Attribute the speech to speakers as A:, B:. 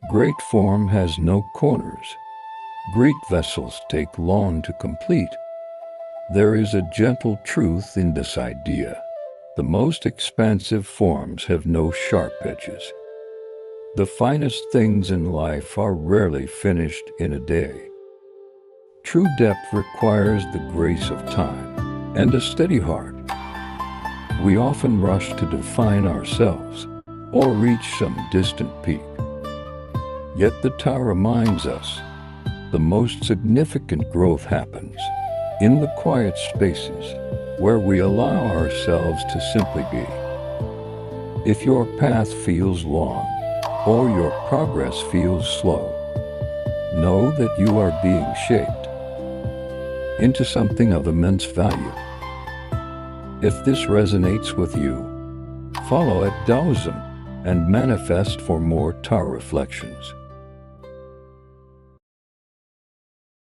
A: Great form has no corners. Great vessels take long to complete. There is a gentle truth in this idea. The most expansive forms have no sharp edges. The finest things in life are rarely finished in a day. True depth requires the grace of time and a steady heart. We often rush to define ourselves or reach some distant peak. Yet the Tao reminds us the most significant growth happens in the quiet spaces where we allow ourselves to simply be. If your path feels long or your progress feels slow, know that you are being shaped into something of immense value. If this resonates with you, follow at Taoism and manifest for more Tao reflections.